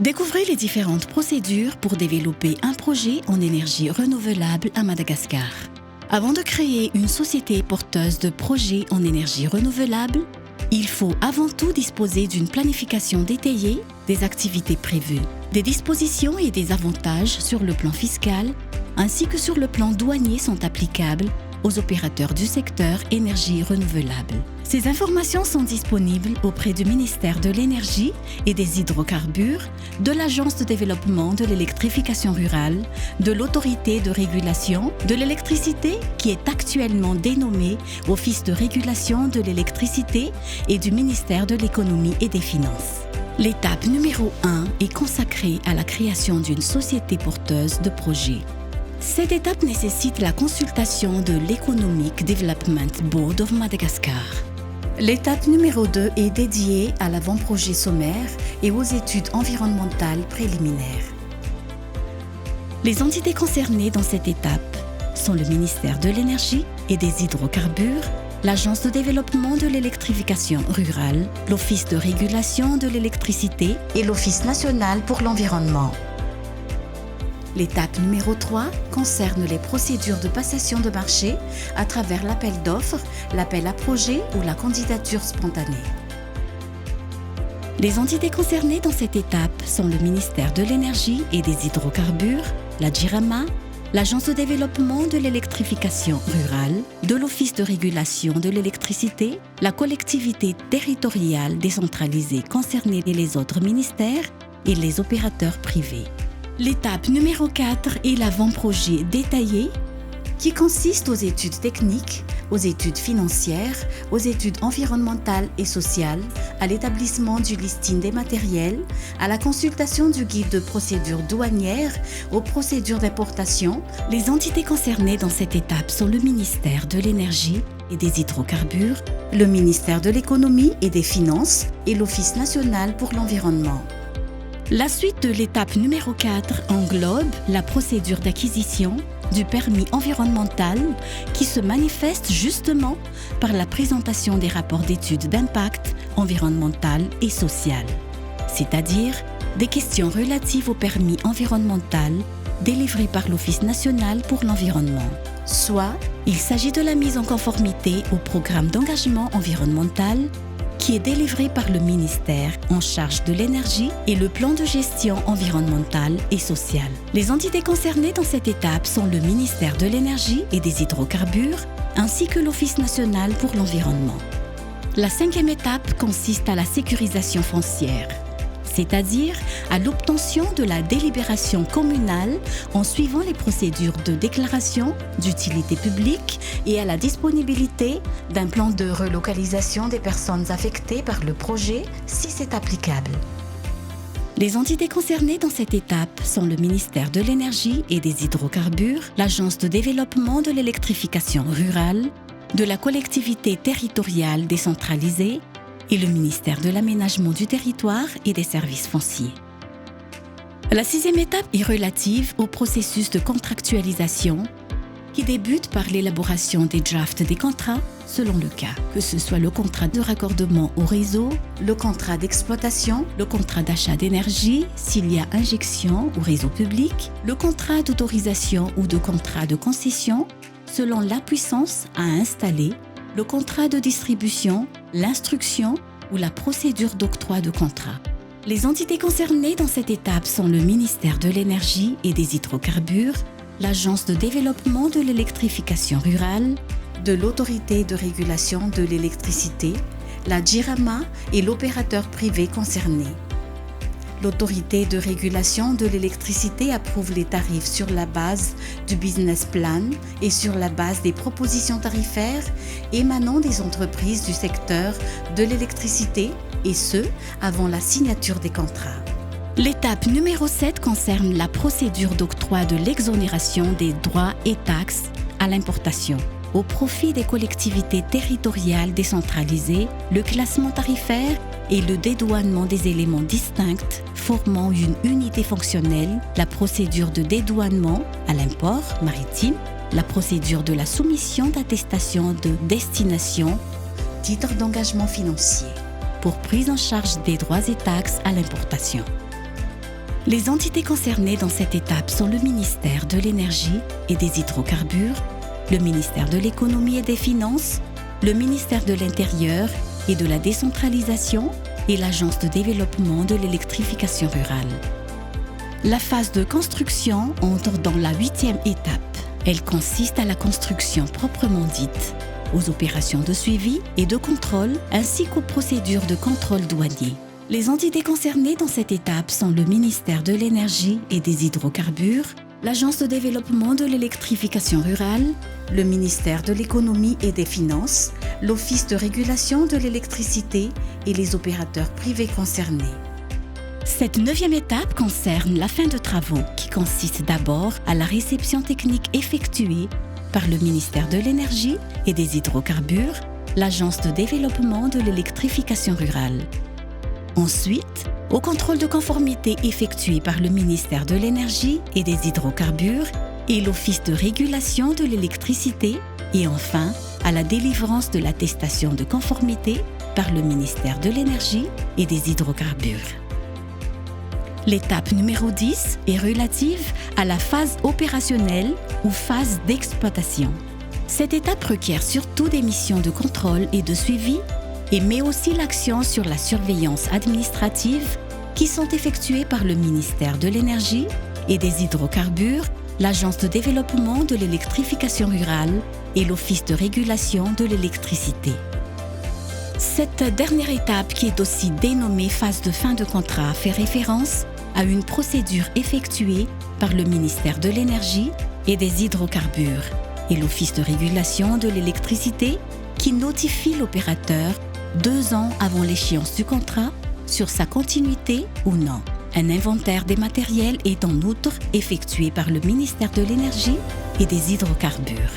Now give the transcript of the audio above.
Découvrez les différentes procédures pour développer un projet en énergie renouvelable à Madagascar. Avant de créer une société porteuse de projets en énergie renouvelable, il faut avant tout disposer d'une planification détaillée des activités prévues, des dispositions et des avantages sur le plan fiscal, ainsi que sur le plan douanier sont applicables aux opérateurs du secteur énergie renouvelable. Ces informations sont disponibles auprès du ministère de l'Énergie et des Hydrocarbures, de l'Agence de développement de l'électrification rurale, de l'Autorité de régulation de l'électricité qui est actuellement dénommée Office de régulation de l'électricité et du ministère de l'Économie et des Finances. L'étape numéro 1 est consacrée à la création d'une société porteuse de projets. Cette étape nécessite la consultation de l'Economic Development Board of Madagascar. L'étape numéro 2 est dédiée à l'avant-projet sommaire et aux études environnementales préliminaires. Les entités concernées dans cette étape sont le ministère de l'Énergie et des Hydrocarbures, l'Agence de développement de l'électrification rurale, l'Office de régulation de l'électricité et l'Office national pour l'environnement. L'étape numéro 3 concerne les procédures de passation de marché à travers l'appel d'offres, l'appel à projet ou la candidature spontanée. Les entités concernées dans cette étape sont le ministère de l'Énergie et des Hydrocarbures, la JIRAMA, l'Agence de développement de l'électrification rurale, de l'Office de régulation de l'électricité, la collectivité territoriale décentralisée concernée et les autres ministères et les opérateurs privés. L'étape numéro 4 est l'avant-projet détaillé qui consiste aux études techniques, aux études financières, aux études environnementales et sociales, à l'établissement du listing des matériels, à la consultation du guide de procédure douanière, aux procédures d'importation. Les entités concernées dans cette étape sont le ministère de l'Énergie et des Hydrocarbures, le ministère de l'Économie et des Finances et l'Office national pour l'environnement. La suite de l'étape numéro 4 englobe la procédure d'acquisition du permis environnemental qui se manifeste justement par la présentation des rapports d'études d'impact environnemental et social, c'est-à-dire des questions relatives au permis environnemental délivré par l'Office national pour l'environnement. Soit il s'agit de la mise en conformité au programme d'engagement environnemental qui est délivré par le ministère en charge de l'énergie et le plan de gestion environnementale et sociale. Les entités concernées dans cette étape sont le ministère de l'Énergie et des Hydrocarbures, ainsi que l'Office national pour l'environnement. La 5e étape consiste à la sécurisation foncière, c'est-à-dire à l'obtention de la délibération communale en suivant les procédures de déclaration d'utilité publique et à la disponibilité d'un plan de relocalisation des personnes affectées par le projet si c'est applicable. Les entités concernées dans cette étape sont le ministère de l'Énergie et des Hydrocarbures, l'Agence de développement de l'électrification rurale, de la collectivité territoriale décentralisée, et le ministère de l'Aménagement du territoire et des services fonciers. La 6e étape est relative au processus de contractualisation qui débute par l'élaboration des drafts des contrats selon le cas, que ce soit le contrat de raccordement au réseau, le contrat d'exploitation, le contrat d'achat d'énergie s'il y a injection au réseau public, le contrat d'autorisation ou de contrat de concession selon la puissance à installer, le contrat de distribution, l'instruction ou la procédure d'octroi de contrat. Les entités concernées dans cette étape sont le ministère de l'Énergie et des Hydrocarbures, l'Agence de développement de l'électrification rurale, de l'Autorité de régulation de l'électricité, la JIRAMA et l'opérateur privé concerné. L'Autorité de régulation de l'électricité approuve les tarifs sur la base du business plan et sur la base des propositions tarifaires émanant des entreprises du secteur de l'électricité, et ce, avant la signature des contrats. L'étape numéro 7 concerne la procédure d'octroi de l'exonération des droits et taxes à l'importation au profit des collectivités territoriales décentralisées, le classement tarifaire et le dédouanement des éléments distincts formant une unité fonctionnelle, la procédure de dédouanement à l'import maritime, la procédure de la soumission d'attestation de destination, titre d'engagement financier, pour prise en charge des droits et taxes à l'importation. Les entités concernées dans cette étape sont le ministère de l'Énergie et des Hydrocarbures, le ministère de l'Économie et des Finances, le ministère de l'Intérieur et de la Décentralisation et l'Agence de développement de l'électrification rurale. La phase de construction entre dans la 8e étape. Elle consiste à la construction proprement dite, aux opérations de suivi et de contrôle ainsi qu'aux procédures de contrôle douanier. Les entités concernées dans cette étape sont le ministère de l'Énergie et des Hydrocarbures, l'Agence de développement de l'électrification rurale, le ministère de l'Économie et des Finances, l'Office de régulation de l'électricité et les opérateurs privés concernés. Cette 9e étape concerne la fin de travaux qui consiste d'abord à la réception technique effectuée par le ministère de l'Énergie et des Hydrocarbures, l'Agence de développement de l'électrification rurale. Ensuite, au contrôle de conformité effectué par le ministère de l'Énergie et des Hydrocarbures et l'Office de régulation de l'électricité et enfin à la délivrance de l'attestation de conformité par le ministère de l'Énergie et des Hydrocarbures. L'étape numéro 10 est relative à la phase opérationnelle ou phase d'exploitation. Cette étape requiert surtout des missions de contrôle et de suivi et met aussi l'accent sur la surveillance administrative qui sont effectuées par le ministère de l'Énergie et des Hydrocarbures, l'Agence de développement de l'électrification rurale et l'Office de régulation de l'électricité. Cette dernière étape, qui est aussi dénommée phase de fin de contrat, fait référence à une procédure effectuée par le ministère de l'Énergie et des Hydrocarbures et l'Office de régulation de l'électricité qui notifie l'opérateur 2 ans avant l'échéance du contrat sur sa continuité ou non. Un inventaire des matériels est en outre effectué par le ministère de l'Énergie et des Hydrocarbures.